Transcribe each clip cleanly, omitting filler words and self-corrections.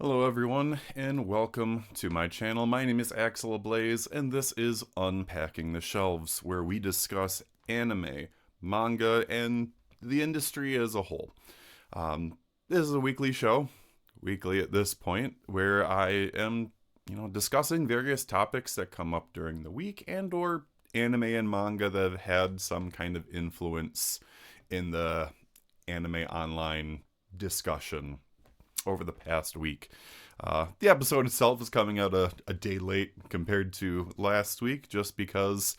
Hello everyone, and welcome to my channel. My name is Axel Ablaze, and this is Unpacking the Shelves, where we discuss anime, manga, and the industry as a whole. This is a weekly show, weekly at this point, where I am, discussing various topics that come up during the week and/or anime and manga that have had some kind of influence in the anime online discussion over the past week. The episode itself is coming out a day late compared to last week just because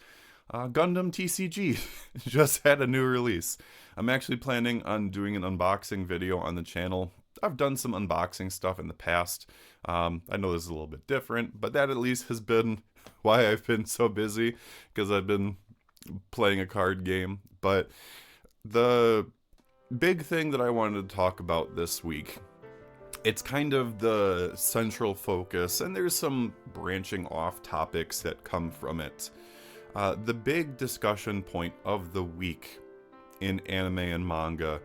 Gundam TCG just had a new release. I'm actually planning on doing an unboxing video on the channel. I've done some unboxing stuff in the past. I know this is a little bit different, but that at least has been why I've been so busy, because I've been playing a card game. But the big thing that I wanted to talk about this week, it's kind of the central focus, and there's some branching off topics that come from it. The big discussion point of the week in anime and manga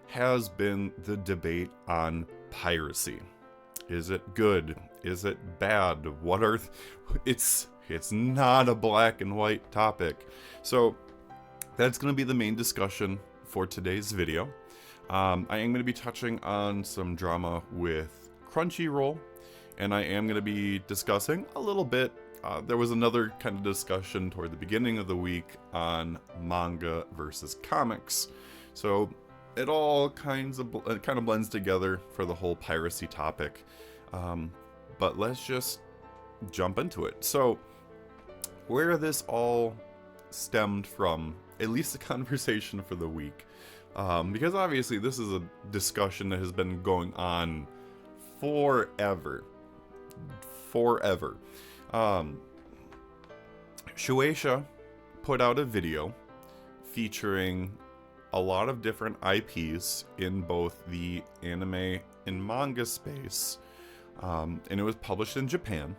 has been the debate on piracy. Is it good? Is it bad? It's not a black and white topic. So that's going to be the main discussion for today's video. I am going to be touching on some drama with Crunchyroll, and I am going to be discussing a little bit. There was another kind of discussion toward the beginning of the week on manga versus comics, so it all kind of blends together for the whole piracy topic. But let's just jump into it. So, where this all stemmed from, at least the conversation for the week. Because obviously this is a discussion that has been going on forever. Shueisha put out a video featuring a lot of different IPs in both the anime and manga space, and it was published in Japan,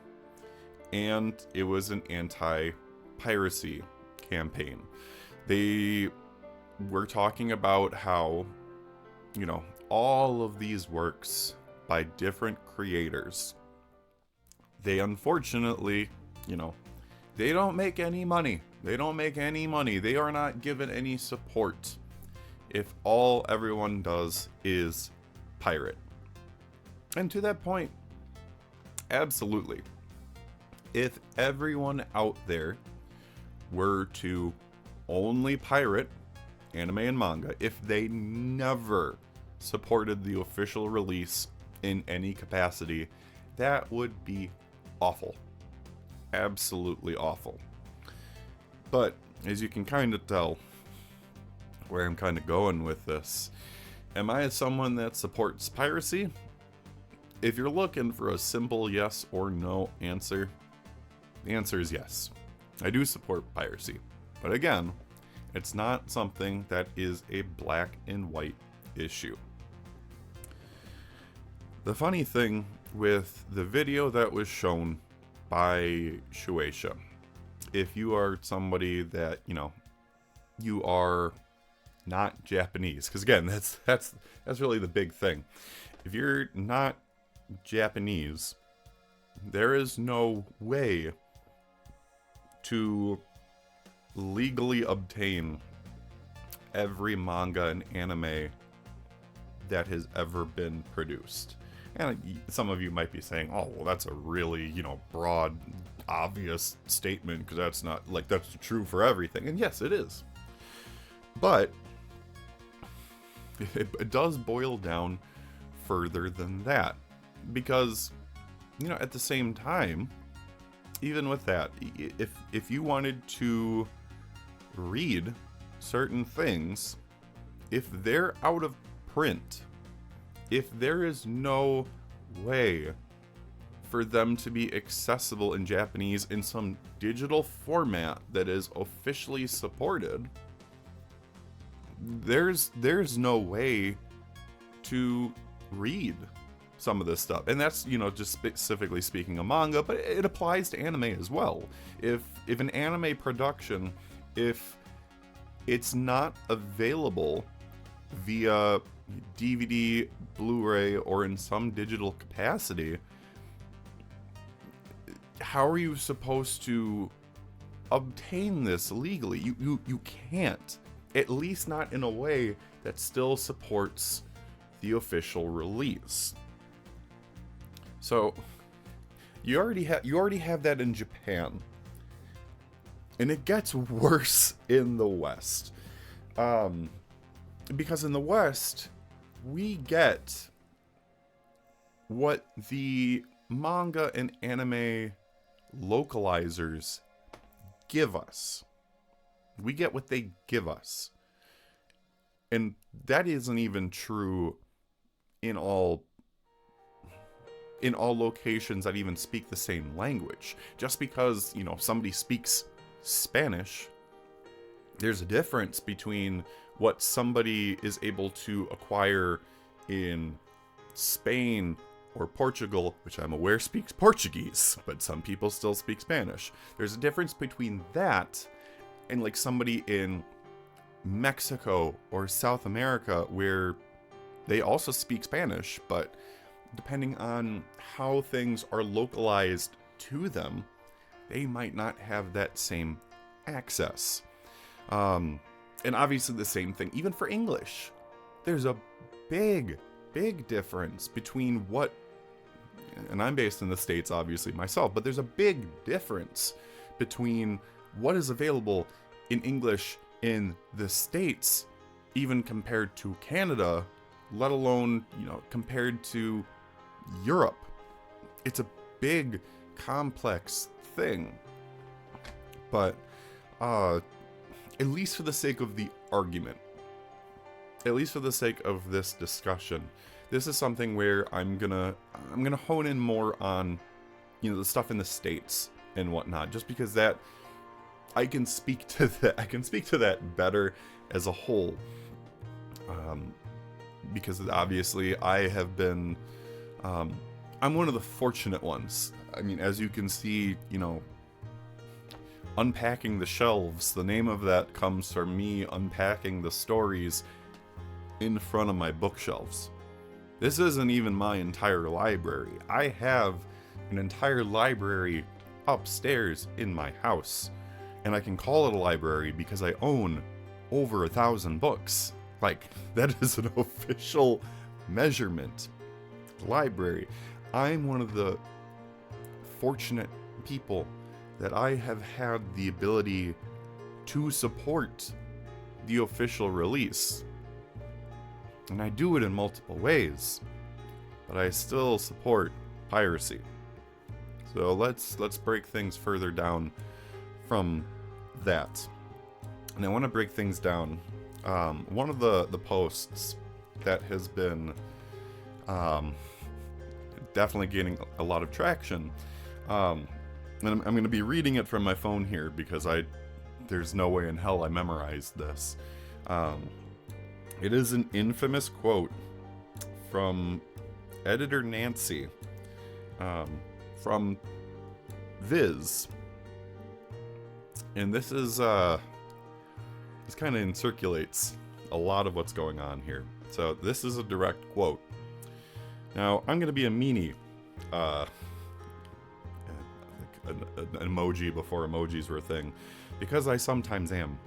and it was an anti-piracy campaign. We're talking about how, all of these works by different creators, they unfortunately, they don't make any money. They are not given any support if all everyone does is pirate. And to that point, absolutely. If everyone out there were to only pirate anime and manga, if they never supported the official release in any capacity, that would be awful. Absolutely awful. But as you can kind of tell where I'm kind of going with this, am I someone that supports piracy? If you're looking for a simple yes or no answer, the answer is yes. I do support piracy. But again, it's not something that is a black and white issue. The funny thing with the video that was shown by Shueisha, if you are somebody that, you are not Japanese, because again, that's really the big thing. If you're not Japanese, there is no way to legally obtain every manga and anime that has ever been produced. And some of you might be saying, oh, well, that's a really, broad, obvious statement, because that's true for everything. And yes, it is. But it does boil down further than that. Because, at the same time, even with that, if you wanted to read certain things, if they're out of print, if there is no way for them to be accessible in Japanese in some digital format that is officially supported, there's no way to read some of this stuff. And that's, just specifically speaking of manga, but it applies to anime as well. If an anime production, if it's not available via DVD, Blu-ray, or in some digital capacity, how are you supposed to obtain this legally? You can't. At least not in a way that still supports the official release. So you already have that in Japan. And it gets worse in the West. Because in the West, we get what the manga and anime localizers give us. We get what they give us. And that isn't even true in all locations that even speak the same language. Just because, somebody speaks Spanish, there's a difference between what somebody is able to acquire in Spain or Portugal, which I'm aware speaks Portuguese, but some people still speak Spanish. There's a difference between that and like somebody in Mexico or South America where they also speak Spanish, but depending on how things are localized to them, they might not have that same access. And obviously the same thing, even for English. There's a big difference between what, and I'm based in the States obviously myself, but there's a big difference between what is available in English in the States, even compared to Canada, let alone, compared to Europe. It's a big, complex thing. But, at least for the sake of the argument, at least for the sake of this discussion, this is something where I'm gonna hone in more on, the stuff in the States and whatnot, just because that I can speak to that better as a whole. Because obviously I have been, I'm one of the fortunate ones. I mean, as you can see, Unpacking the Shelves, the name of that comes from me unpacking the stories in front of my bookshelves. This isn't even my entire library. I have an entire library upstairs in my house, and I can call it a library because I own over 1,000 books. Like, that is an official measurement. Library. I'm one of the fortunate people that I have had the ability to support the official release. And I do it in multiple ways, but I still support piracy. So let's break things further down from that. And I want to break things down. One of the posts that has been definitely gaining a lot of traction, and I'm going to be reading it from my phone here because there's no way in hell I memorized this. It is an infamous quote from editor Nancy from Viz. And this is this kind of encirculates a lot of what's going on here. So this is a direct quote. Now, I'm going to be a meanie. An emoji before emojis were a thing, because I sometimes am.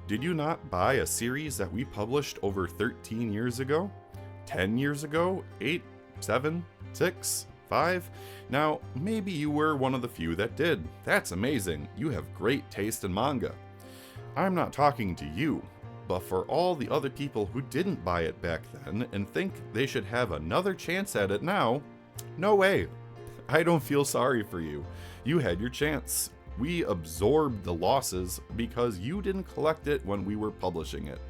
Did you not buy a series that we published over 13 years ago? 10 years ago? 8? 7? 6? 5? Now, maybe you were one of the few that did. That's amazing. You have great taste in manga. I'm not talking to you, but for all the other people who didn't buy it back then and think they should have another chance at it now, no way. I don't feel sorry for you. You had your chance. We absorbed the losses because you didn't collect it when we were publishing it.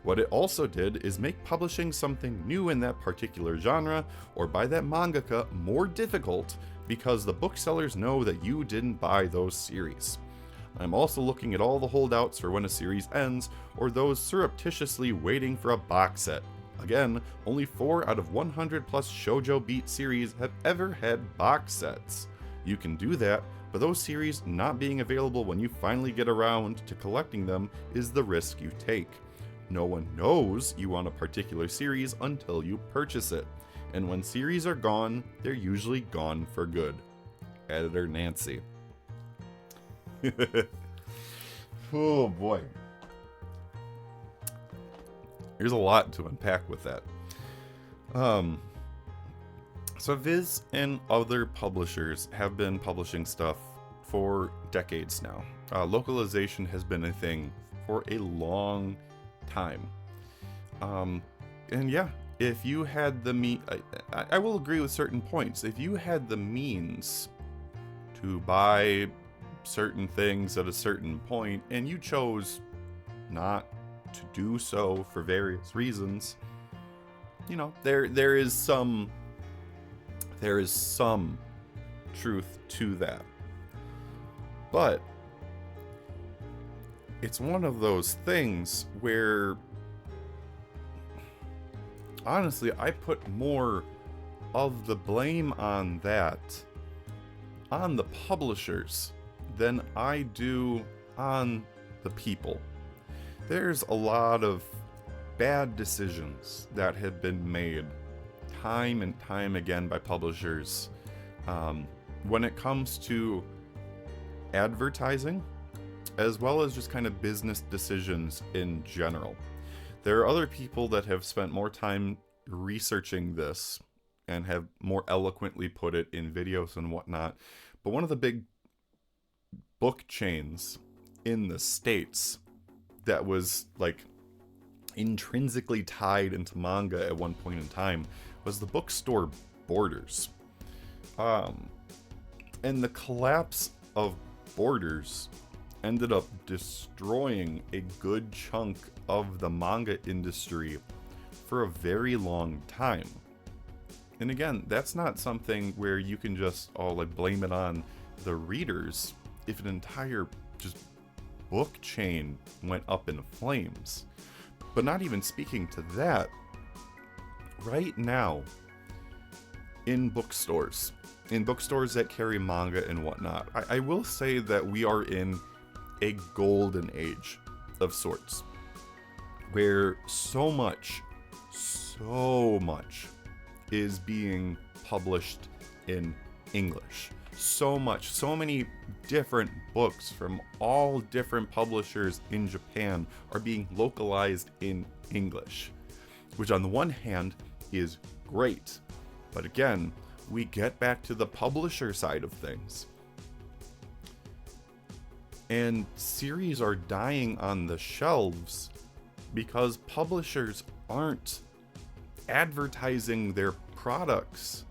What it also did is make publishing something new in that particular genre or by that mangaka more difficult because the booksellers know that you didn't buy those series. I'm also looking at all the holdouts for when a series ends or those surreptitiously waiting for a box set. Again, only 4 out of 100 plus shoujo beat series have ever had box sets. You can do that, but those series not being available when you finally get around to collecting them is the risk you take. No one knows you want a particular series until you purchase it. And when series are gone, they're usually gone for good. Editor Nancy. Oh boy. There's a lot to unpack with that. So Viz and other publishers have been publishing stuff for decades now. Localization has been a thing for a long time. And yeah, if you had the I will agree with certain points. If you had the means to buy certain things at a certain point and you chose not to do so for various reasons, you know, there is some truth to that. But it's one of those things where honestly, I put more of the blame on that on the publishers than I do on the people. There's a lot of bad decisions that have been made time and time again by publishers when it comes to advertising, as well as just kind of business decisions in general. There are other people that have spent more time researching this and have more eloquently put it in videos and whatnot. But one of the big book chains in the States that was like intrinsically tied into manga at one point in time was the bookstore Borders. And the collapse of Borders ended up destroying a good chunk of the manga industry for a very long time. And again, that's not something where you can just blame it on the readers if an entire just book chain went up in flames. But not even speaking to that, right now in bookstores that carry manga and whatnot, I will say that we are in a golden age of sorts, where so much is being published in English. So many different books from all different publishers in Japan are being localized in English, which on the one hand is great. But again, we get back to the publisher side of things. And series are dying on the shelves because publishers aren't advertising their products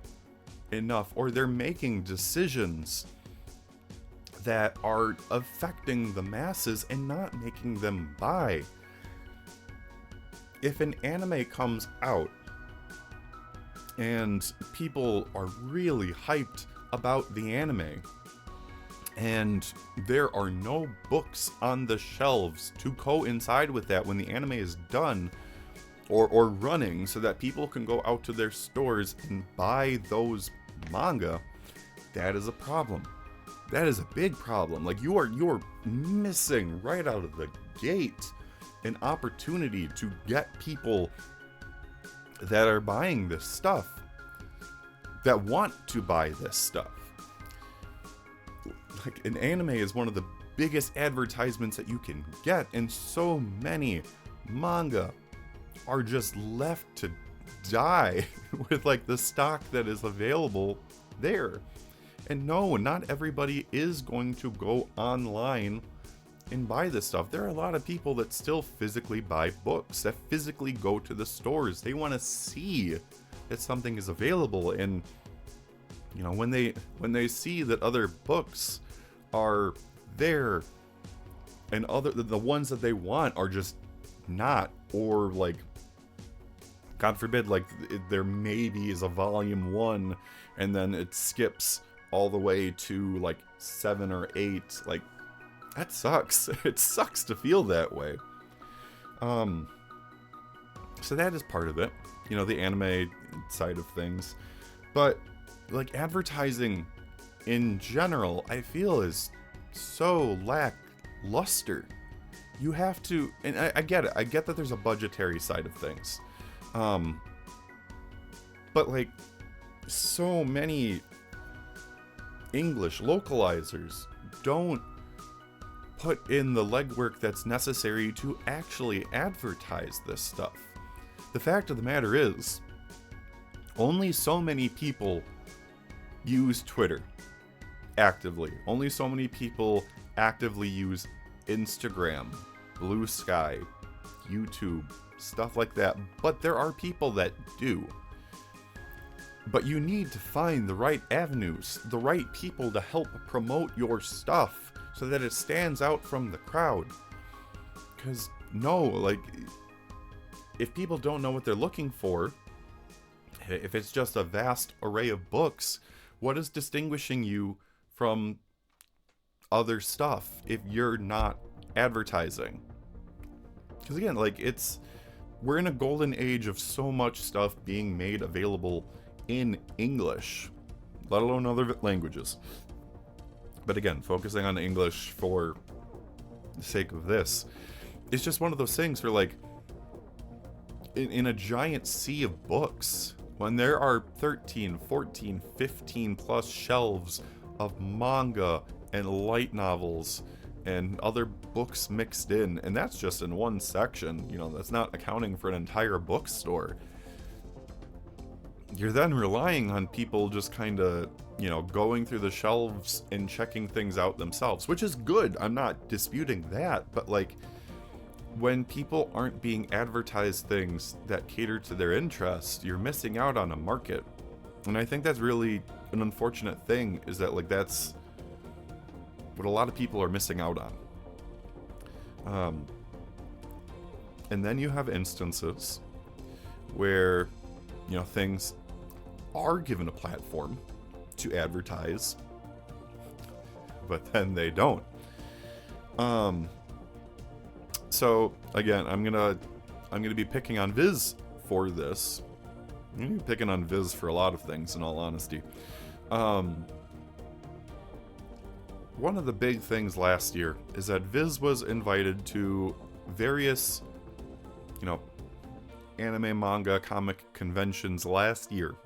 enough, or they're making decisions that are affecting the masses and not making them buy. If an anime comes out and people are really hyped about the anime, and there are no books on the shelves to coincide with that when the anime is done or running, so that people can go out to their stores and buy those manga, that is a problem. That is a big problem. Like, you're missing right out of the gate an opportunity to get people that are buying this stuff, that want to buy this stuff. Like, an anime is one of the biggest advertisements that you can get, and so many manga are just left to die with like the stock that is available there. And no, not everybody is going to go online and buy this stuff. There are a lot of people that still physically buy books, that physically go to the stores. They want to see that something is available, and you know, when they see that other books are there and the ones that they want are just not, or like, God forbid, like there maybe is a volume 1 and then it skips all the way to like 7 or 8, like, that sucks. It sucks to feel that way. So that is part of it, you know, the anime side of things. But like, advertising in general, I feel is so lackluster you have to, and I get it. I get that there's a budgetary side of things. But like, so many English localizers don't put in the legwork that's necessary to actually advertise this stuff. The fact of the matter is, only so many people use Twitter actively. Only so many people actively use Instagram, Blue Sky, YouTube, stuff like that. But there are people that do. But you need to find the right avenues, the right people to help promote your stuff so that it stands out from the crowd. Because, no, like, if people don't know what they're looking for, if it's just a vast array of books, what is distinguishing you from other stuff if you're not advertising? Because again, like, we're in a golden age of so much stuff being made available in English, let alone other languages. But again, focusing on English for the sake of this, it's just one of those things where, like, in a giant sea of books, when there are 13, 14, 15 plus shelves of manga and light novels and other books mixed in, and that's just in one section, you know, that's not accounting for an entire bookstore. You're then relying on people just kind of, you know, going through the shelves and checking things out themselves, which is good. I'm not disputing that, but like, when people aren't being advertised things that cater to their interests, you're missing out on a market. And I think that's really an unfortunate thing, is that, like, that's what a lot of people are missing out on. And then you have instances where, you know, things are given a platform to advertise, but then they don't. So again, I'm gonna be picking on Viz for this. I'm gonna be picking on Viz for a lot of things, in all honesty. One of the big things last year is that Viz was invited to various, you know, anime, manga, comic conventions last year.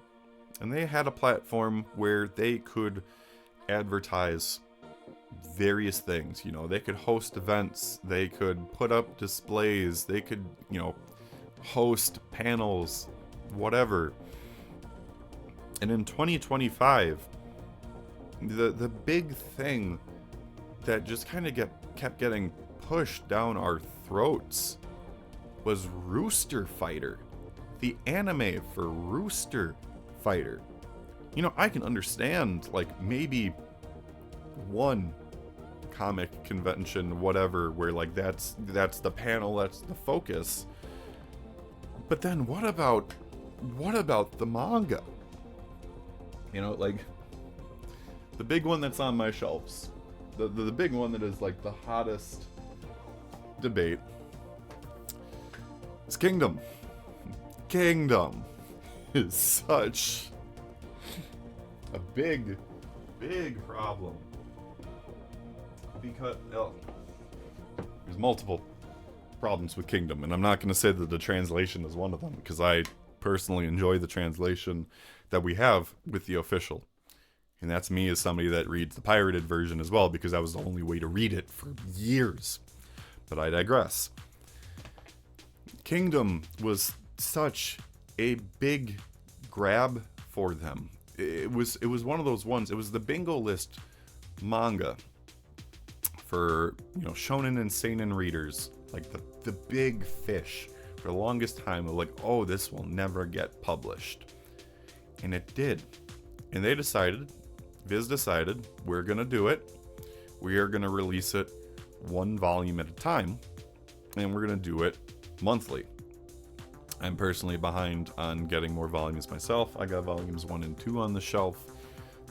And they had a platform where they could advertise various things. You know, they could host events, they could put up displays, they could, you know, host panels, whatever. And in 2025, the big thing that just kind of kept getting pushed down our throats was Rooster Fighter, the anime for Rooster Fighter. You know, I can understand, like, maybe one comic convention, whatever, where, like, that's the panel, that's the focus. But then what about the manga? You know, like, the big one that's on my shelves, the big one that is, like, the hottest debate, is Kingdom. Kingdom is such a big problem, because there's multiple problems with Kingdom, and I'm not going to say that the translation is one of them, because I personally enjoy the translation that we have with the official, and that's me as somebody that reads the pirated version as well, because that was the only way to read it for years. But I digress. Kingdom was such a big grab for them. It was one of those ones. It was the bingo list manga for, you know, shonen and seinen readers, like the big fish for the longest time of, like, oh, this will never get published. And it did. And Viz decided, we're gonna do it. We are gonna release it one volume at a time, and we're gonna do it monthly. I'm personally behind on getting more volumes myself. I got volumes 1 and 2 on the shelf.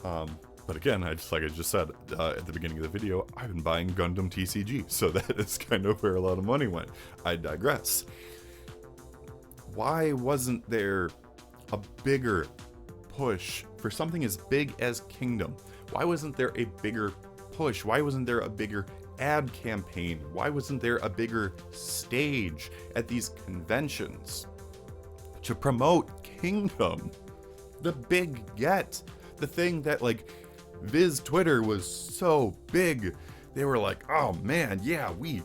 But again, like I just said at the beginning of the video, I've been buying Gundam TCG, so that is kind of where a lot of money went. I digress. Why wasn't there a bigger push for something as big as Kingdom? Why wasn't there a bigger push? Why wasn't there a bigger ad campaign? Why wasn't there a bigger stage at these conventions to promote Kingdom? The big get. The thing that, like, Viz Twitter was so big. They were like, oh man, yeah, we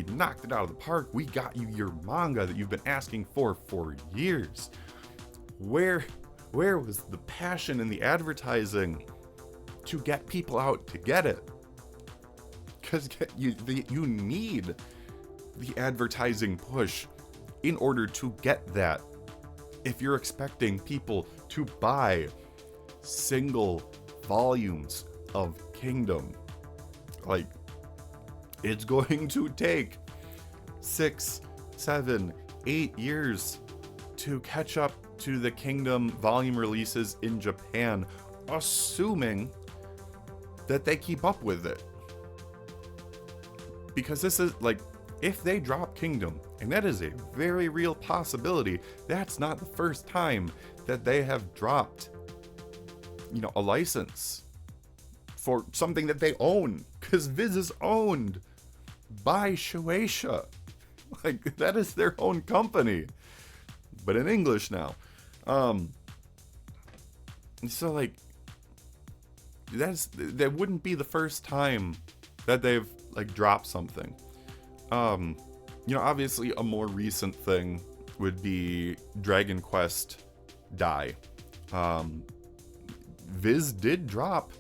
knocked it out of the park. We got you your manga that you've been asking for years. Where was the passion in the advertising to get people out to get it? Because you need the advertising push in order to get that. If you're expecting people to buy single volumes of Kingdom, like, it's going to take 6, 7, 8 years to catch up to the Kingdom volume releases in Japan, assuming that they keep up with it. Because this is, like, if they drop Kingdom, and that is a very real possibility, that's not the first time that they have dropped, a license for something that they own. Because Viz is owned by Shueisha. Like, that is their own company. But in English now. So, like, that wouldn't be the first time that they've, like, dropped something. Obviously a more recent thing would be Dragon Quest Dai. Viz did drop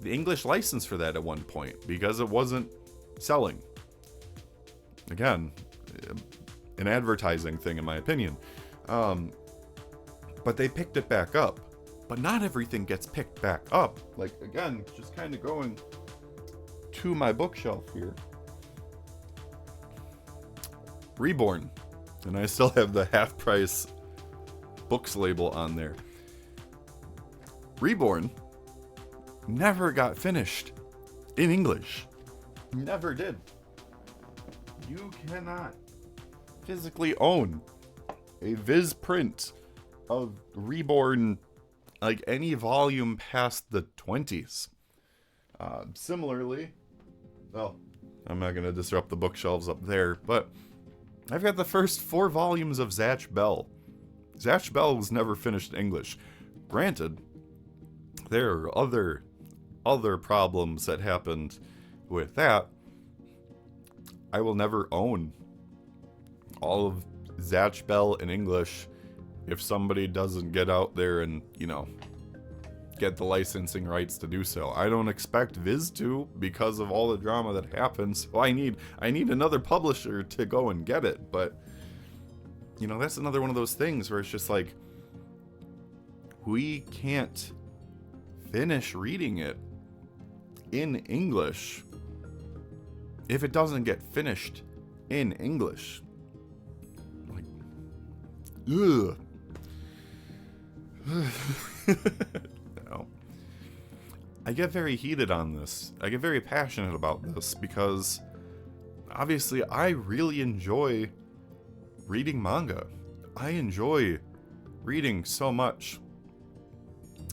the English license for that at one point because it wasn't selling. Again, an advertising thing in my opinion. But they picked it back up. But not everything gets picked back up. Like, again, just kind of going to my bookshelf here. Reborn. And I still have the half price books label on there. Reborn never got finished in English. Never did. You cannot physically own a Viz print of Reborn, like, any volume past the 20s. Similarly, well, I'm not going to disrupt the bookshelves up there, but I've got the first 4 volumes of Zatch Bell. Zatch Bell was never finished in English. Granted, there are other problems that happened with that. I will never own all of Zatch Bell in English if somebody doesn't get out there and, get the licensing rights to do so. I don't expect Viz to, because of all the drama that happens. So I need another publisher to go and get it. But, that's another one of those things where it's just like, we can't finish reading it in English if it doesn't get finished in English. Like, ugh. No. I get very heated on this. I get very passionate about this because obviously I really enjoy reading manga. I enjoy reading so much.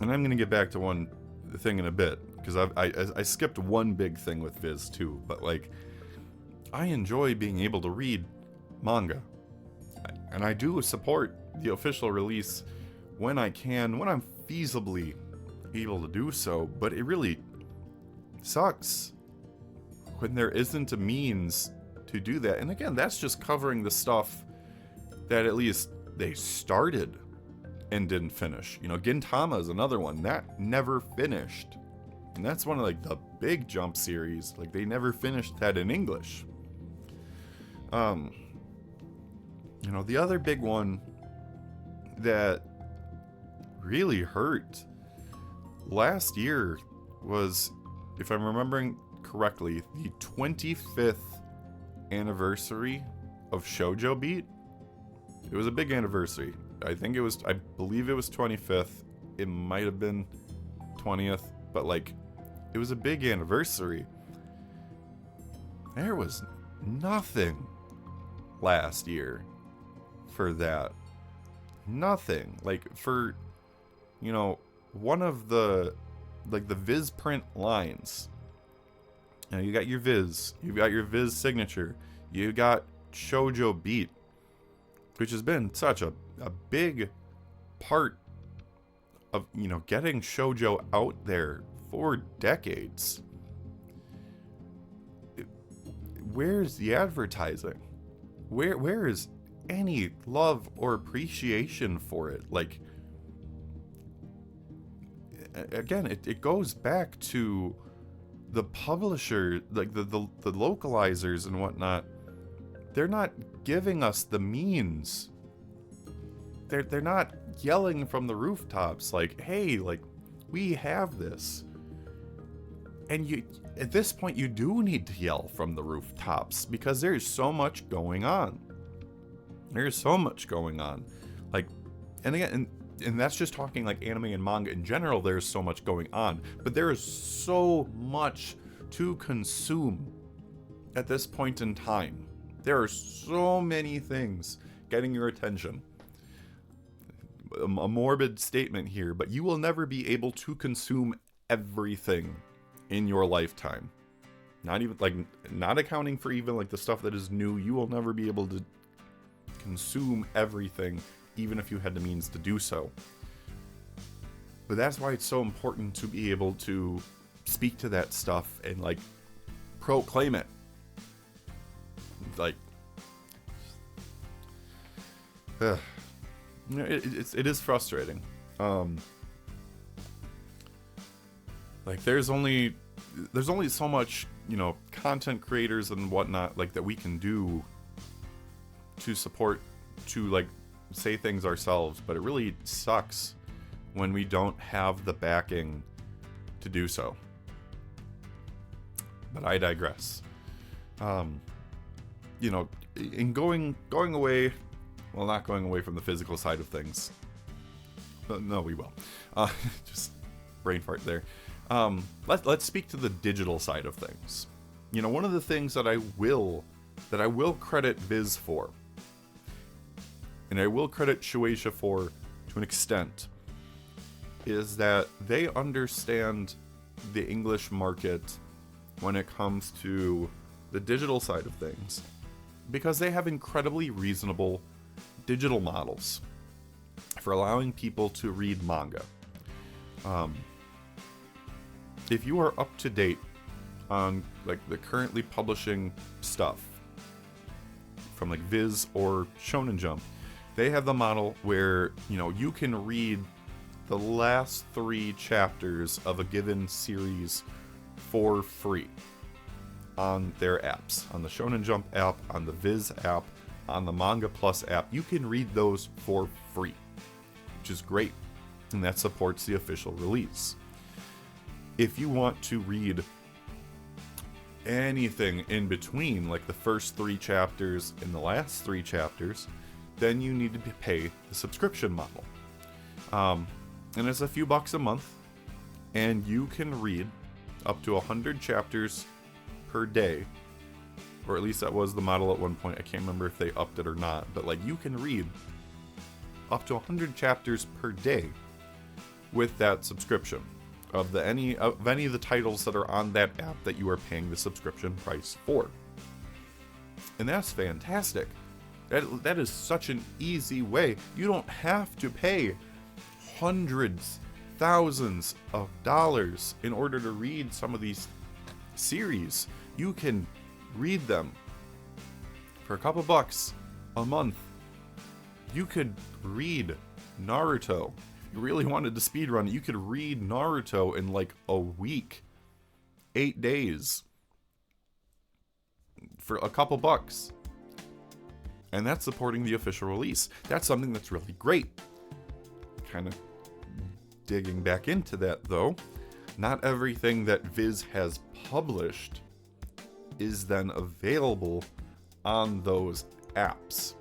And I'm going to get back to one thing in a bit because I skipped one big thing with Viz too, but like, I enjoy being able to read manga. And I do support the official release when I can, when I'm feasibly able to do so, but it really sucks when there isn't a means to do that. And again, that's just covering the stuff that at least they started and didn't finish. Gintama is another one that never finished. And that's one of, like, the big Jump series. Like, they never finished that in English. The other big one that really hurt last year was, if I'm remembering correctly, the 25th anniversary of Shoujo Beat. It was a big anniversary. I believe it was 25th. It might have been 20th, but like, it was a big anniversary. There was nothing last year for that. Nothing. Like, for, one of the, like, the Viz print lines Now you got your Viz, you've got your Viz signature, you got Shoujo Beat, which has been such a big part of, you know, getting shoujo out there for decades. Where's the advertising? Where is any love or appreciation for it? Like, again, it goes back to the publisher, like the localizers and whatnot. They're not giving us the means. They're not yelling from the rooftops like, hey, like, we have this. And you, at this point, you do need to yell from the rooftops because there's so much going on. There's so much going on. Like, and again, and that's just talking like anime and manga in general. There's so much going on, but there is so much to consume at this point in time. There are so many things getting your attention. A morbid statement here, but you will never be able to consume everything in your lifetime. Not even, like, not accounting for even like the stuff that is new. You will never be able to consume everything, even if you had the means to do so. But that's why it's so important to be able to speak to that stuff and, like, proclaim it. Like, it is frustrating. Like, there's only so much, you know, content creators and whatnot, like, that we can do to support, to, like, say things ourselves, but it really sucks when we don't have the backing to do so. But I digress. You know, in going away, well, not going away from the physical side of things. No, we will. Just brain fart there. Let's speak to the digital side of things. You know, one of the things that I will credit Viz for, and I will credit Shueisha for to an extent, is that they understand the English market when it comes to the digital side of things, because they have incredibly reasonable digital models for allowing people to read manga. If you are up to date on, like, the currently publishing stuff from, like, Viz or Shonen Jump, they have the model where, you know, you can read the last 3 chapters of a given series for free on their apps, on the Shonen Jump app, on the Viz app, on the Manga Plus app. You can read those for free, which is great, and that supports the official release. If you want to read anything in between, like the first 3 chapters and the last 3 chapters, then you need to pay the subscription model. And it's a few bucks a month, and you can read up to 100 chapters per day, or at least that was the model at one point. I can't remember if they upped it or not, but, like, you can read up to 100 chapters per day with that subscription of any of the titles that are on that app that you are paying the subscription price for. And that's fantastic. That is such an easy way. You don't have to pay hundreds, thousands of dollars in order to read some of these series. You can read them for a couple bucks a month. You could read Naruto. If you really wanted to speedrun it, you could read Naruto in, like, a week, 8 days, for a couple bucks. And that's supporting the official release. That's something that's really great. Kind of digging back into that, though, not everything that Viz has published is then available on those apps.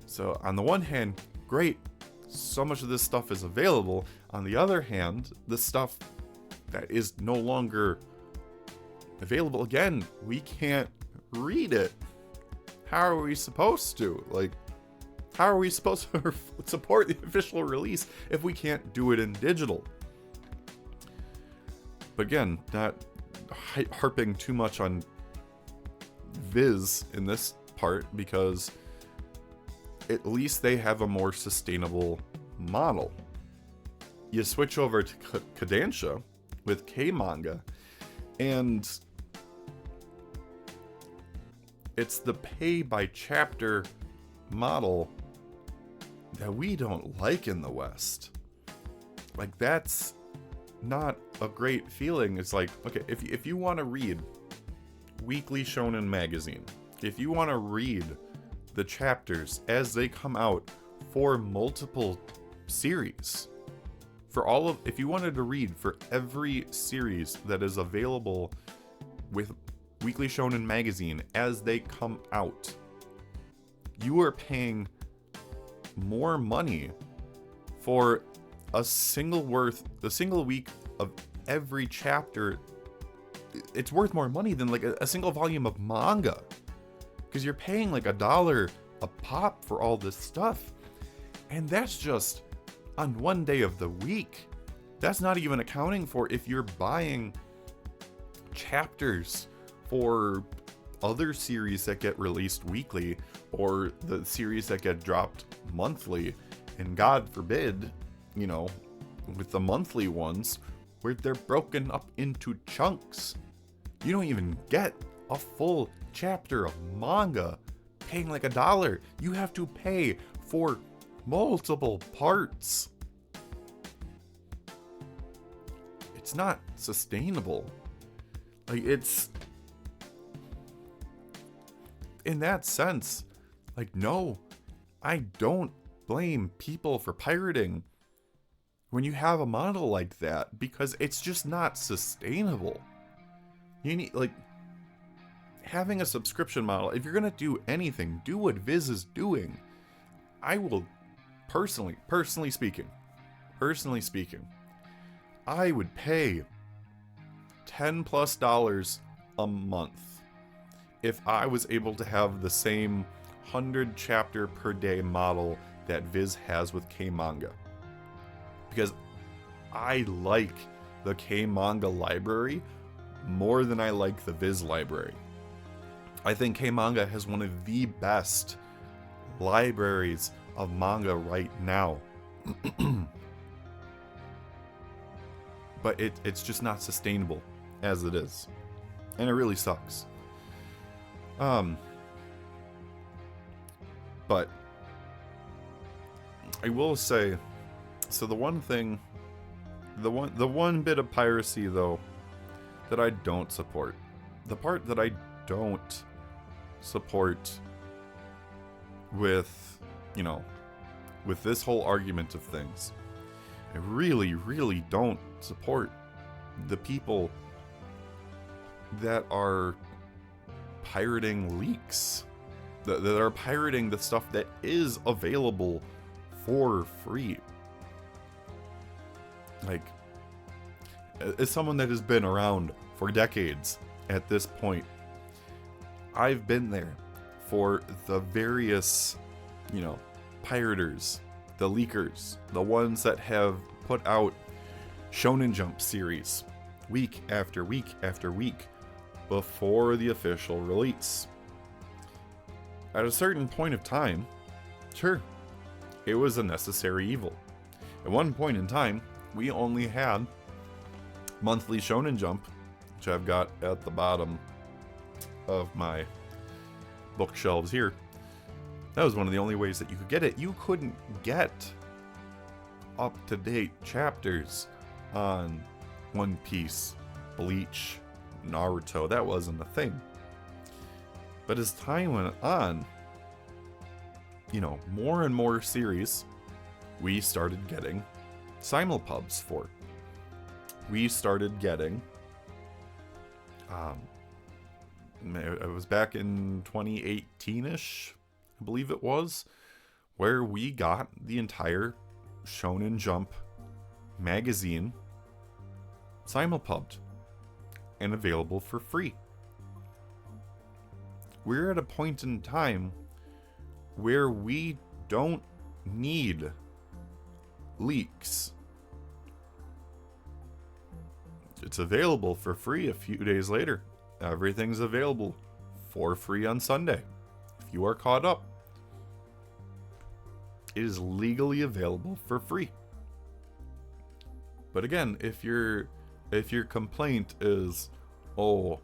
So on the one hand, great, so much of this stuff is available. On the other hand, the stuff that is no longer available, again, we can't read it. How are we supposed to? Like, how are we supposed to support the official release if we can't do it in digital? But again, not harping too much on Viz in this part because at least they have a more sustainable model. You switch over to Kodansha with K-manga, and it's the pay by chapter model that we don't like in the West. Like, that's not a great feeling. It's like, okay, if you want to read Weekly Shonen Magazine, if you want to read the chapters as they come out for multiple series, if you wanted to read for every series that is available with Weekly Shonen Magazine as they come out, you are paying more money for a single week of every chapter. It's worth more money than like a single volume of manga, because you're paying like $1 a pop for all this stuff, and that's just on one day of the week. That's not even accounting for if you're buying chapters for other series that get released weekly, or the series that get dropped monthly, and God forbid, with the monthly ones where they're broken up into chunks. You don't even get a full chapter of manga paying like $1. You have to pay for multiple parts. It's not sustainable. Like, it's, in that sense, like, no, I don't blame people for pirating when you have a model like that, because it's just not sustainable. You need, like, having a subscription model. If you're gonna do anything, do what Viz is doing. I will personally speaking, I would pay $10+ a month if I was able to have the same 100 chapter per day model that Viz has with K-manga. Because I like the K-manga library more than I like the Viz library. I think K-manga has one of the best libraries of manga right now. But it's just not sustainable as it is. And it really sucks. But I will say, so the one bit of piracy though that I don't support, the part that I don't support with, with this whole argument of things, I really, really don't support the people that are pirating leaks, that are pirating the stuff that is available for free. Like, as someone that has been around for decades at this point, I've been there for the various, piraters, the leakers, the ones that have put out Shonen Jump series week after week after week before the official release. At a certain point of time, sure, it was a necessary evil. At one point in time, we only had monthly Shonen Jump, which I've got at the bottom of my bookshelves here. That was one of the only ways that you could get it. You couldn't get up-to-date chapters on One Piece, Bleach, Naruto. That wasn't a thing. But as time went on, more and more series we started getting simulpubs for. We started getting, it was back in 2018-ish, I believe it was, where we got the entire Shonen Jump magazine simulpubbed and available for free. We're at a point in time where we don't need leaks. it's available for free a few days later. Everything's available for free on Sunday. If you are caught up, it is legally available for free. But again, if your complaint is, oh,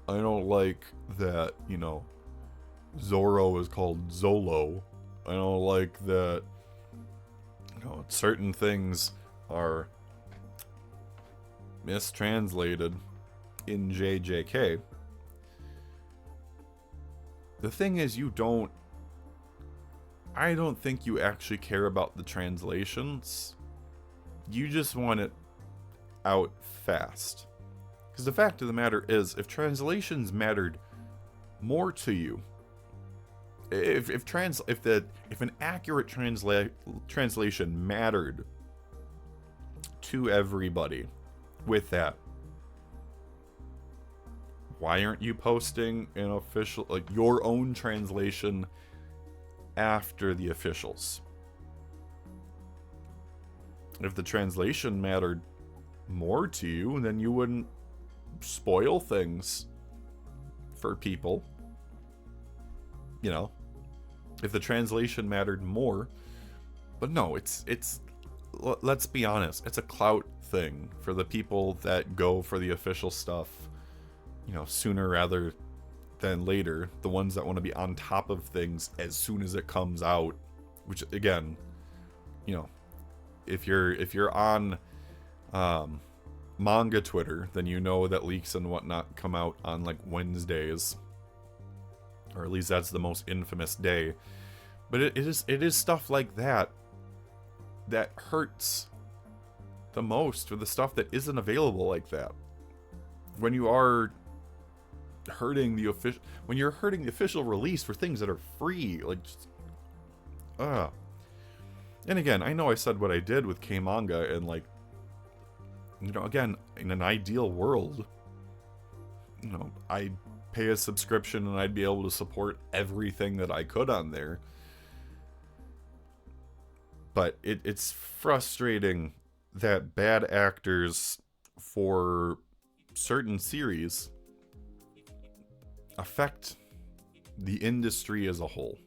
I don't like that, Zoro is called Zolo. I don't like that, certain things are mistranslated in JJK. The thing is, I don't think you actually care about the translations. You just want it out fast. Because the fact of the matter is, if translations mattered more to you, if an accurate translation mattered to everybody with that, why aren't you posting an official, your own translation after the officials? If the translation mattered more to you, then you wouldn't spoil things for people. If the translation mattered more. But no, it's let's be honest, it's a clout thing for the people that go for the official stuff, sooner rather than later. The ones that want to be on top of things as soon as it comes out, which again, if you're on manga Twitter, then you know that leaks and whatnot come out on Wednesdays, or at least that's the most infamous day. But it is stuff like that hurts the most, for the stuff that isn't available like that. When you are hurting the official release for things that are free, And again, I know I said what I did with K-Manga, and again, in an ideal world, I'd pay a subscription and I'd be able to support everything that I could on there. But it's frustrating that bad actors for certain series affect the industry as a whole.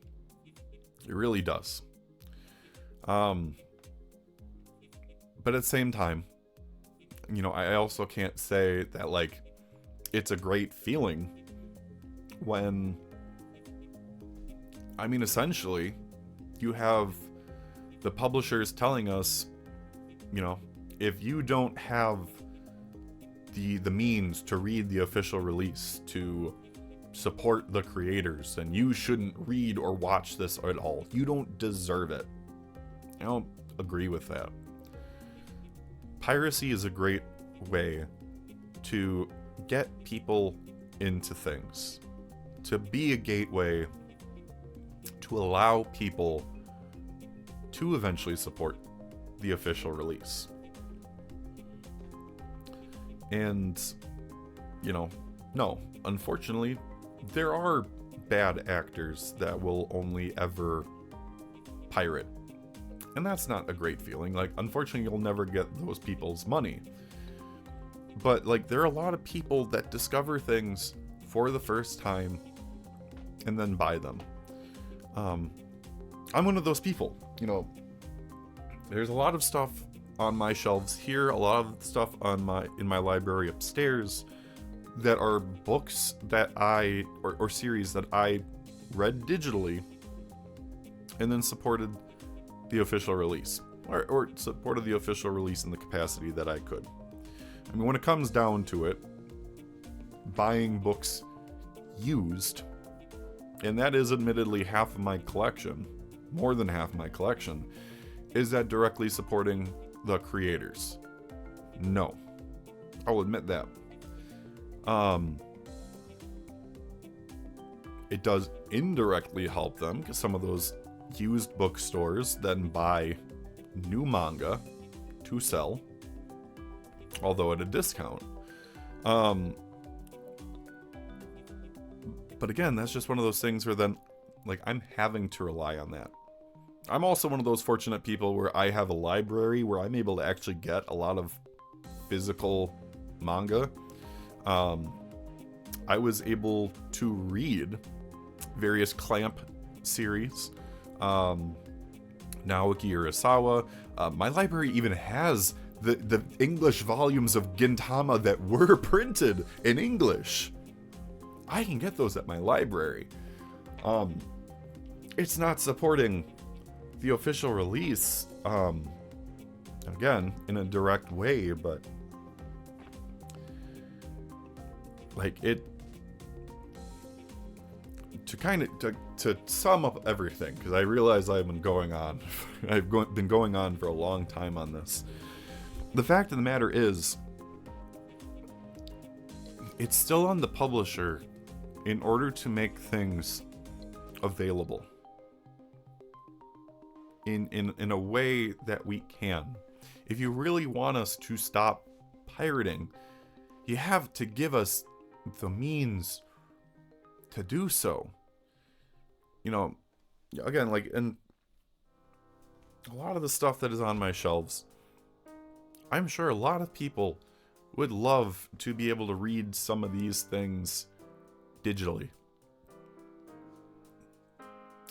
It really does. But at the same time, I also can't say that it's a great feeling when, essentially, you have the publishers telling us, if you don't have the means to read the official release to support the creators, then you shouldn't read or watch this at all. You don't deserve it. I don't agree with that. Piracy is a great way to get people into things, to be a gateway to allow people to eventually support the official release. And, no, unfortunately, there are bad actors that will only ever pirate. And that's not a great feeling. Unfortunately, you'll never get those people's money. But, there are a lot of people that discover things for the first time and then buy them. I'm one of those people. There's a lot of stuff on my shelves here, a lot of stuff in my library upstairs that are books that or series that I read digitally and then supported the official release, or supported the official release in the capacity that I could. When it comes down to it, buying books used, and that is admittedly half of my collection, more than half my collection, is that directly supporting the creators? No. I'll admit that. It does indirectly help them, because some of those used bookstores then buy new manga to sell, although at a discount. But again, that's just one of those things where then, I'm having to rely on that. I'm also one of those fortunate people where I have a library where I'm able to actually get a lot of physical manga, I was able to read various Clamp series, Naoki Urasawa. My library even has the English volumes of Gintama that were printed in English. I can get those at my library. It's not supporting the official release, again, in a direct way, but like it, to sum up everything, because I realize I've been going on for a long time on this. The fact of the matter is, it's still on the publisher in order to make things available in a way that we can. If you really want us to stop pirating, you have to give us the means to do so. You know, again, like, and a lot of the stuff that is on my shelves, I'm sure a lot of people would love to be able to read some of these things digitally.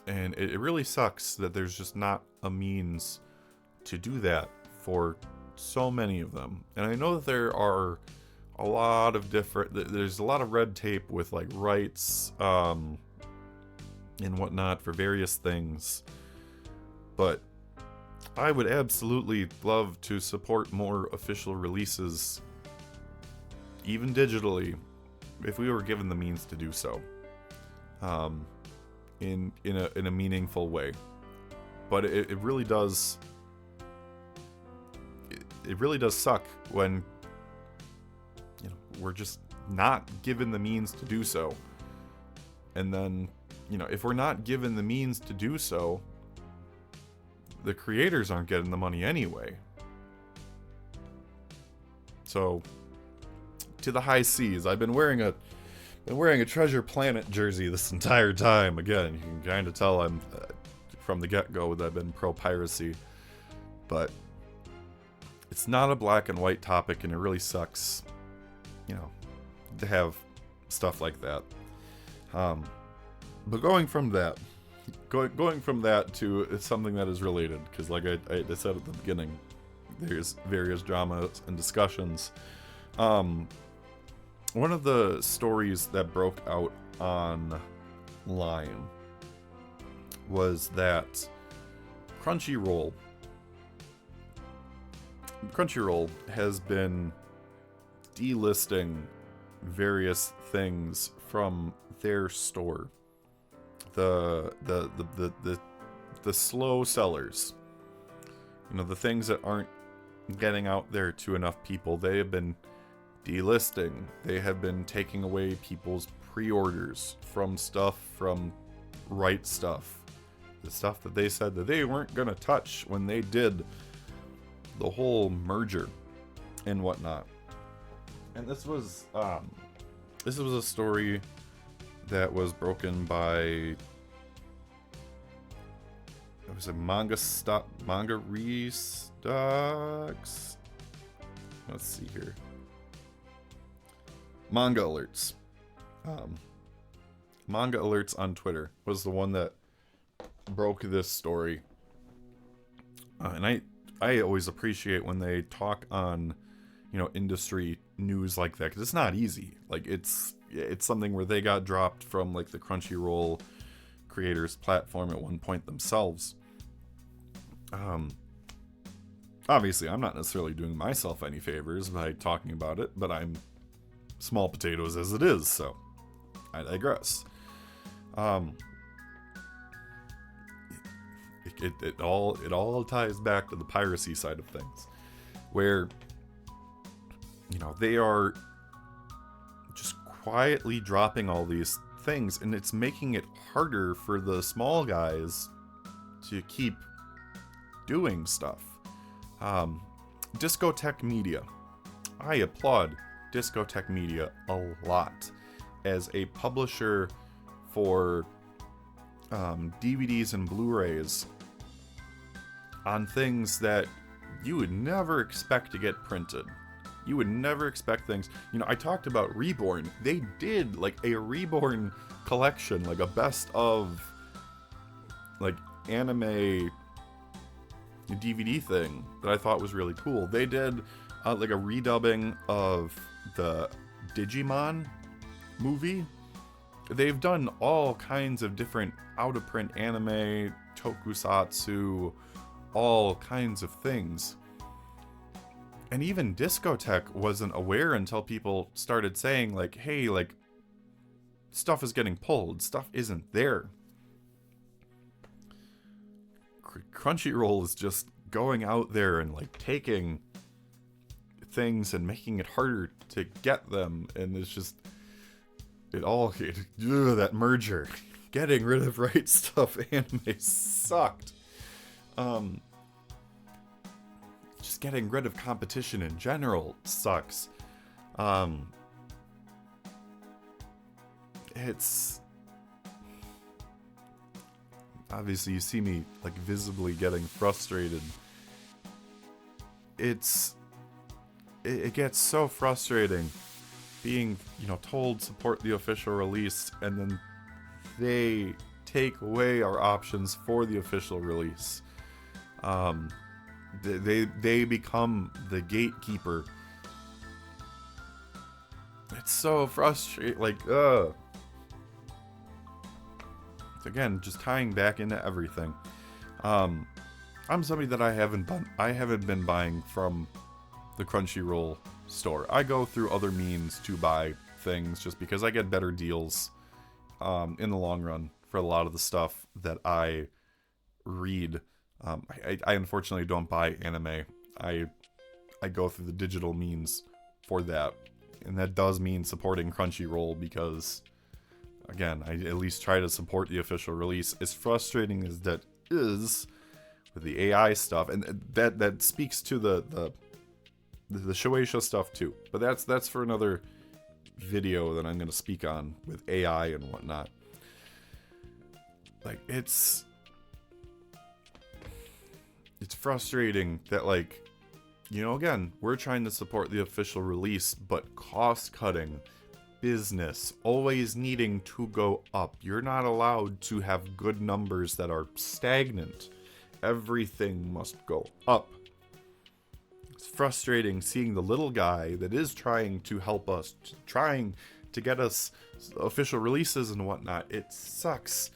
And it really sucks that there's just not a means to do that for so many of them. And I know that there are a lot of there's a lot of red tape with like rights and whatnot for various things. But I would absolutely love to support more official releases, even digitally, if we were given the means to do so. In a meaningful way. But it really does it really does suck when, you know, we're just not given the means to do so. And then, you know, if we're not given the means to do so, the creators aren't getting the money anyway. So, to the high seas. I've been wearing a Treasure Planet jersey this entire time. Again, you can kind of tell I'm from the get-go that I've been pro-piracy. But it's not a black and white topic, and it really sucks, you know, to have stuff like that. But going from that to something that is related, because like I said at the beginning, there's various dramas and discussions. One of the stories that broke out online was that Crunchyroll has been delisting various things from their store. The slow sellers, you know, the things that aren't getting out there to enough people, they have been delisting. They have been taking away people's pre-orders from Right Stuff, the stuff that they said that they weren't gonna touch when they did the whole merger and whatnot. And this was a story that was broken by, it was a manga restocks. Let's see here. MangaAlerts. MangaAlerts on Twitter was the one that broke this story. And I always appreciate when they talk on, you know, industry news like that, because it's not easy. Like, it's something where they got dropped from like the Crunchyroll creators platform at one point themselves. Obviously, I'm not necessarily doing myself any favors by talking about it, but I'm small potatoes as it is, so I digress. It all ties back to the piracy side of things, where, you know, they are just quietly dropping all these things, and it's making it harder for the small guys to keep doing stuff. Discotheque Media. I applaud Discotheque Media a lot as a publisher for DVDs and Blu-rays on things that you would never expect to get printed. You would never expect things. You know, I talked about Reborn. They did like a Reborn collection, like a best of like anime DVD thing that I thought was really cool. They did like a redubbing of the Digimon movie. They've done all kinds of different out-of-print anime, tokusatsu, all kinds of things. And even Discotek wasn't aware until people started saying, like, hey, like, stuff is getting pulled. Stuff isn't there. Crunchyroll is just going out there and, like, taking things and making it harder to get them. And it's just... that merger. Getting rid of Right Stuff anime sucked. Just getting rid of competition in general sucks. It's... Obviously, you see me, like, visibly getting frustrated. It gets so frustrating being, you know, told support the official release, and then they take away our options for the official release. They become the gatekeeper. It's so frustrating. Like, again, just tying back into everything. I'm somebody that I haven't been buying from the Crunchyroll store. I go through other means to buy things just because I get better deals in the long run for a lot of the stuff that I read. I unfortunately don't buy anime. I go through the digital means for that, and that does mean supporting Crunchyroll because, again, I at least try to support the official release. As frustrating as that is with the AI stuff, and that speaks to the Shueisha stuff too. But that's for another video that I'm going to speak on with AI and whatnot. Like, it's frustrating that, like, you know, again, we're trying to support the official release, but cost cutting, business, always needing to go up. You're not allowed to have good numbers that are stagnant. Everything must go up. It's frustrating seeing the little guy that is trying to help us, trying to get us official releases and whatnot. It sucks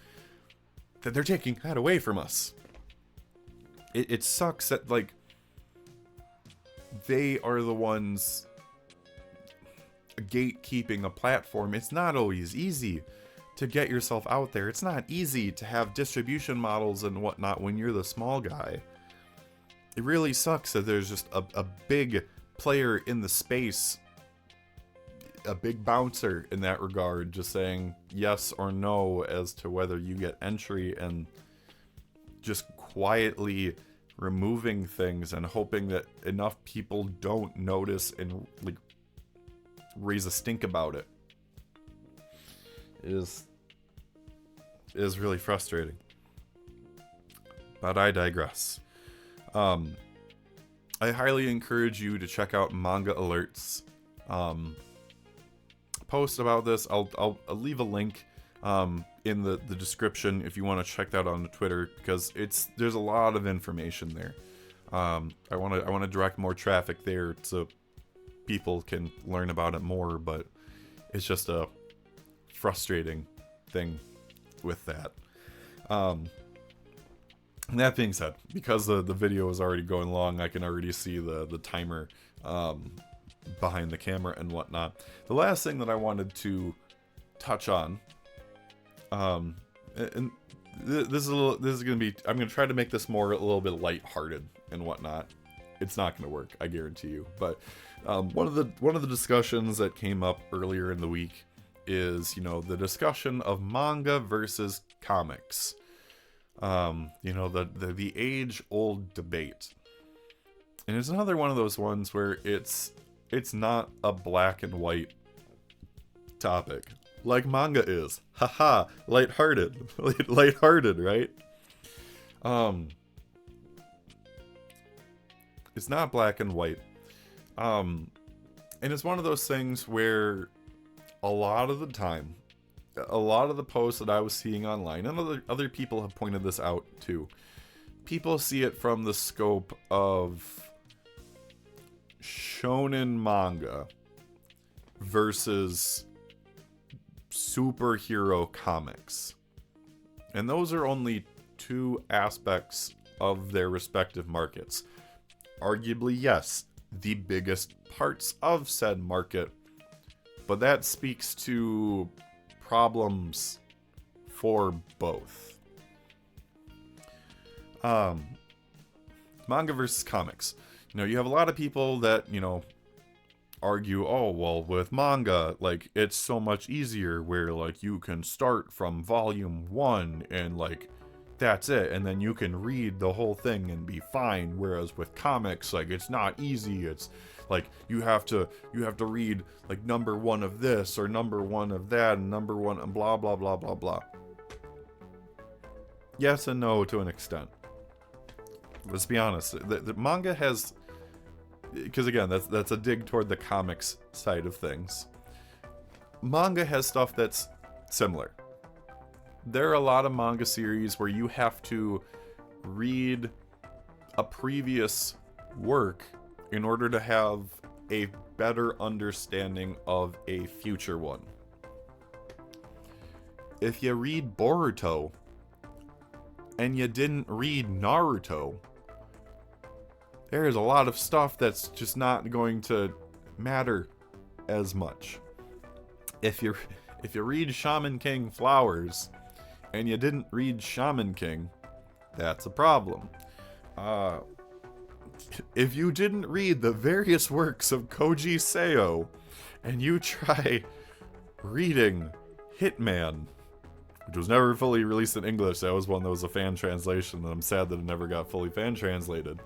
that they're taking that away from us. It sucks that, like, they are the ones gatekeeping a platform. It's not always easy to get yourself out there. It's not easy to have distribution models and whatnot when you're the small guy. It really sucks that there's just a big player in the space, a big bouncer in that regard, just saying yes or no as to whether you get entry, and just quietly removing things and hoping that enough people don't notice and, like, raise a stink about it. It is really frustrating. But I digress. I highly encourage you to check out MangaAlerts post about this. I'll leave a link in the description if you want to check that on the Twitter, because there's a lot of information there. I want to direct more traffic there so people can learn about it more, but it's just a frustrating thing with that. And that being said, because the video is already going long, I can already see the timer behind the camera and whatnot. The last thing that I wanted to touch on, and this is gonna be, I'm gonna try to make this a little bit lighthearted and whatnot. It's not gonna work, I guarantee you. But one of the discussions that came up earlier in the week is, you know, the discussion of manga versus comics. You know, the age-old debate. And it's another one of those ones where it's not a black and white topic like manga is. Haha, lighthearted. Lighthearted, right? It's not black and white. And it's one of those things where a lot of the time, a lot of the posts that I was seeing online, and other people have pointed this out too, people see it from the scope of shonen manga versus superhero comics. And those are only two aspects of their respective markets. Arguably, yes, the biggest parts of said market, but that speaks to problems for both. Manga versus comics. You know, you have a lot of people that, you know, argue, oh, well, with manga, like, it's so much easier where, like, you can start from volume 1 and, like, that's it, and then you can read the whole thing and be fine, whereas with comics, like, it's not easy. It's like you have to read like number 1 of this or number 1 of that and number 1 and blah blah blah blah blah. Yes and no to an extent. Let's be honest, the manga has, because again, that's a dig toward the comics side of things. Manga has stuff that's similar. There are a lot of manga series where you have to read a previous work in order to have a better understanding of a future one. If you read Boruto and you didn't read Naruto, there's a lot of stuff that's just not going to matter as much. If you read Shaman King Flowers and you didn't read Shaman King, that's a problem. If you didn't read the various works of Koji Seo and you try reading Hitman, which was never fully released in English, that was one that was a fan translation, and I'm sad that it never got fully fan translated.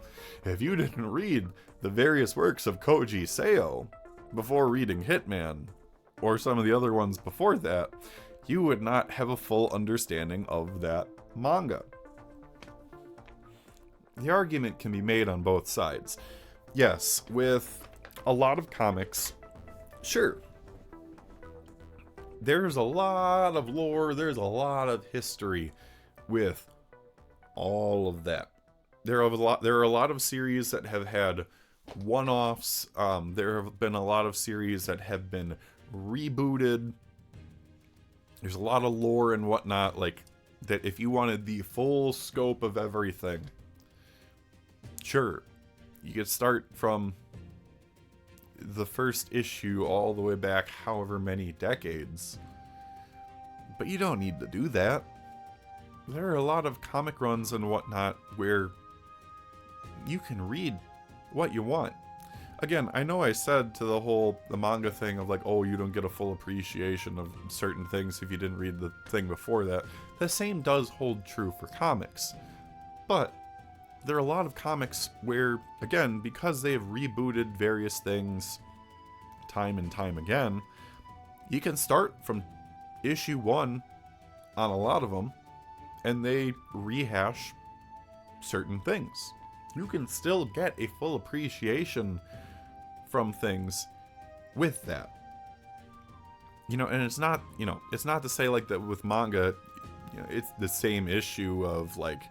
If you didn't read the various works of Koji Seo before reading Hitman, or some of the other ones before that, you would not have a full understanding of that manga. The argument can be made on both sides. Yes, with a lot of comics, sure, there's a lot of lore, there's a lot of history with all of that. There are a lot of series that have had one-offs. There have been a lot of series that have been rebooted. There's a lot of lore and whatnot, like, that if you wanted the full scope of everything, sure, you could start from the first issue all the way back however many decades. But you don't need to do that. There are a lot of comic runs and whatnot where you can read what you want. Again, I know I said to the manga thing of like, oh, you don't get a full appreciation of certain things if you didn't read the thing before that. The same does hold true for comics. But there are a lot of comics where, again, because they have rebooted various things time and time again, you can start from issue 1 on a lot of them, and they rehash certain things. You can still get a full appreciation from things with that. You know, and it's not to say like that with manga, you know, it's the same issue of like,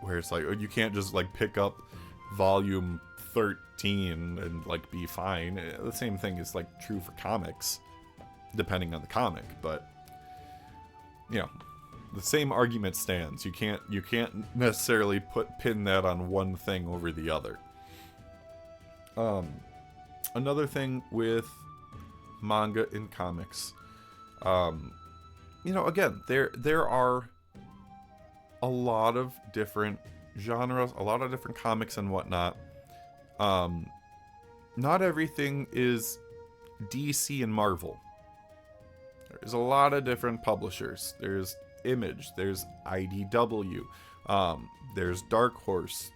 where it's like, oh, you can't just like pick up volume 13 and like be fine. The same thing is like true for comics, depending on the comic, but you know, the same argument stands. You can't necessarily pin that on one thing over the other. Another thing with manga and comics, you know, again, there are a lot of different genres, a lot of different comics and whatnot. Not everything is DC and Marvel. There's a lot of different publishers. There's Image, there's IDW, there's Dark Horse.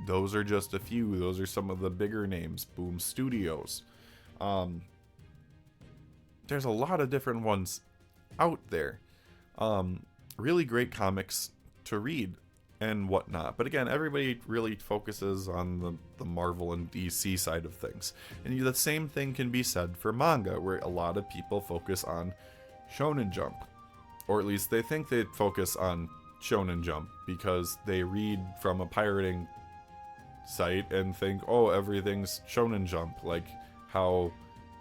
Those are just a few. Those are some of the bigger names. Boom Studios. There's a lot of different ones out there. Really great comics to read. and whatnot. But again, everybody really focuses on the Marvel and DC side of things. And the same thing can be said for manga, where a lot of people focus on Shonen Jump. Or at least they think they focus on Shonen Jump because they read from a pirating site and think, oh, everything's Shonen Jump, like how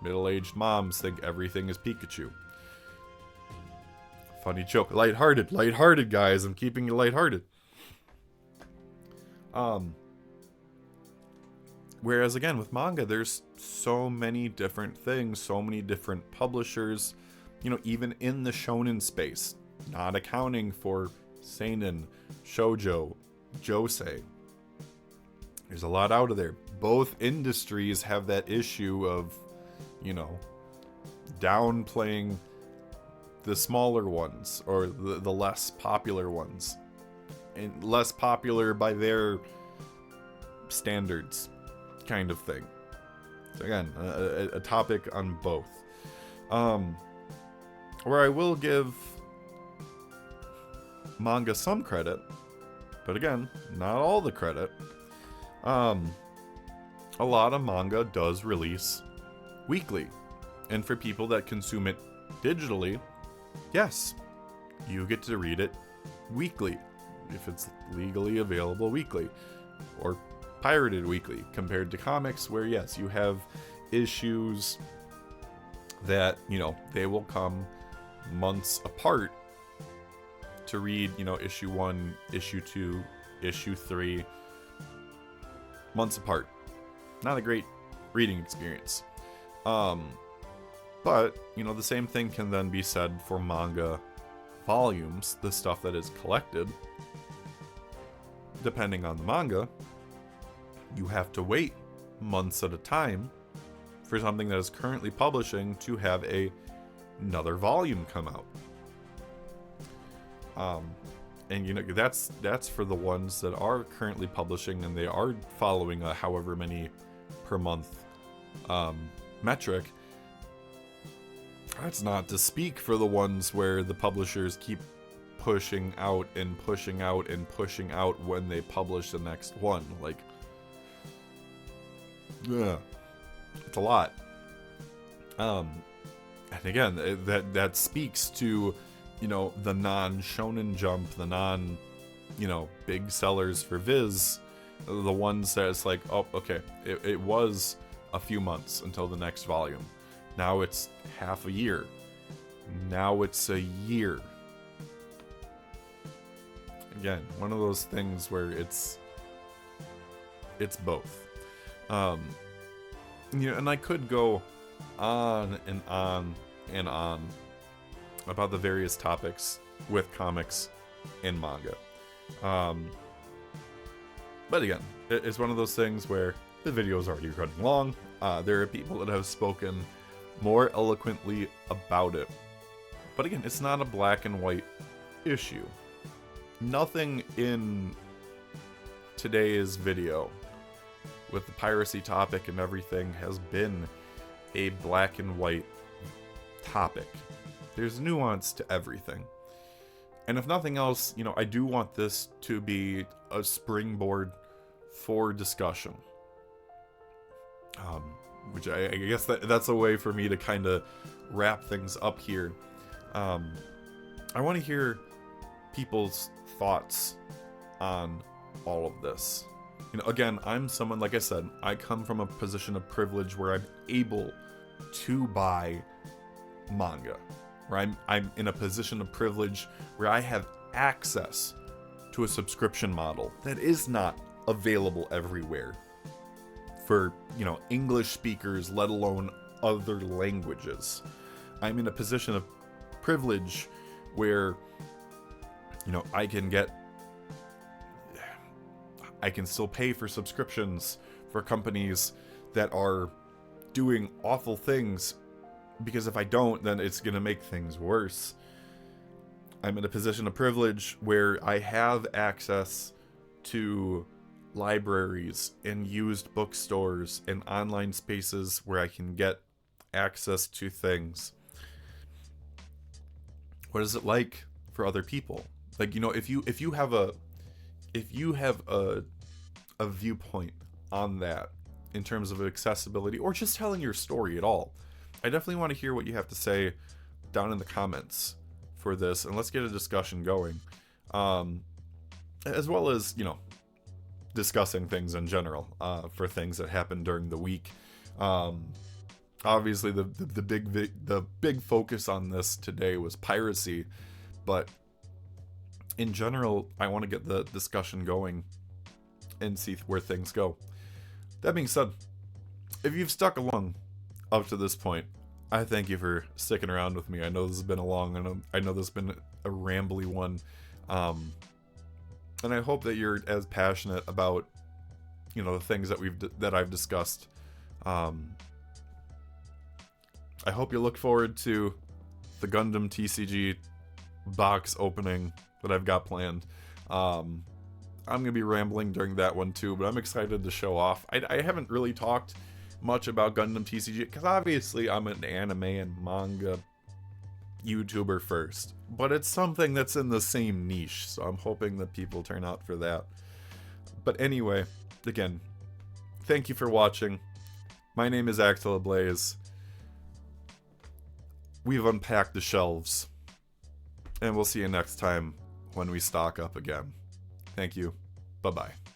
middle-aged moms think everything is Pikachu. Funny joke. Lighthearted, guys. I'm keeping you lighthearted. Whereas again, with manga, there's so many different things, so many different publishers, even in the shonen space, not accounting for seinen, shoujo, josei. There's a lot out of there. Both industries have that issue of, downplaying the smaller ones or the less popular ones, and less popular by their standards, kind of thing. So again, a topic on both. Where I will give manga some credit, but again, not all the credit. A lot of manga does release weekly, and for people that consume it digitally, yes, you get to read it weekly, if it's legally available weekly, or pirated weekly, compared to comics where, yes, you have issues that, they will come months apart to read, issue 1, issue 2, issue 3, months apart. Not a great reading experience. But, the same thing can then be said for manga volumes, the stuff that is collected. Depending on the manga, you have to wait months at a time for something that is currently publishing to have another volume come out. And that's for the ones that are currently publishing and they are following a however many per month metric. That's not to speak for the ones where the publishers keep pushing out and pushing out and pushing out when they publish the next one. Like, yeah, it's a lot. And again, that speaks to, the non-Shonen Jump, the non, big sellers for Viz, the ones that it's like, oh, okay, it was a few months until the next volume. Now it's half a year. Now it's a year. Again, one of those things where it's both. And I could go on and on and on about the various topics with comics and manga. But again, it's one of those things where the video is already running long. There are people that have spoken more eloquently about it. But again, it's not a black and white issue. Nothing in today's video with the piracy topic and everything has been a black and white topic. There's nuance to everything. And if nothing else, I do want this to be a springboard for discussion. Which I guess that's a way for me to kind of wrap things up here. I want to hear people's thoughts on all of this. Again, I'm someone, like I said, I come from a position of privilege where I'm able to buy manga. Where I'm in a position of privilege where I have access to a subscription model that is not available everywhere for, English speakers, let alone other languages. I'm in a position of privilege where, I can still pay for subscriptions for companies that are doing awful things, because if I don't, then it's going to make things worse. I'm in a position of privilege where I have access to libraries and used bookstores and online spaces where I can get access to things. What is it like for other people? Like, if you have if you have a viewpoint on that in terms of accessibility or just telling your story at all, I definitely want to hear what you have to say down in the comments for this, and let's get a discussion going. As well as, discussing things in general for things that happened during the week. Obviously, the big focus on this today was piracy, but in general, I want to get the discussion going and see where things go. That being said, if you've stuck along up to this point, I thank you for sticking around with me. I know this has been a long, I know this has been a rambly one, and I hope that you're as passionate about, the things that I've discussed. I hope you look forward to the Gundam TCG box opening that I've got planned. I'm going to be rambling during that one too, but I'm excited to show off. I haven't really talked much about Gundam TCG because obviously I'm an anime and manga YouTuber first, but it's something that's in the same niche, so I'm hoping that people turn out for that. But anyway, again, thank you for watching. My name is Axel Ablaze. We've unpacked the shelves, and we'll see you next time when we stock up again. Thank you. Bye-bye.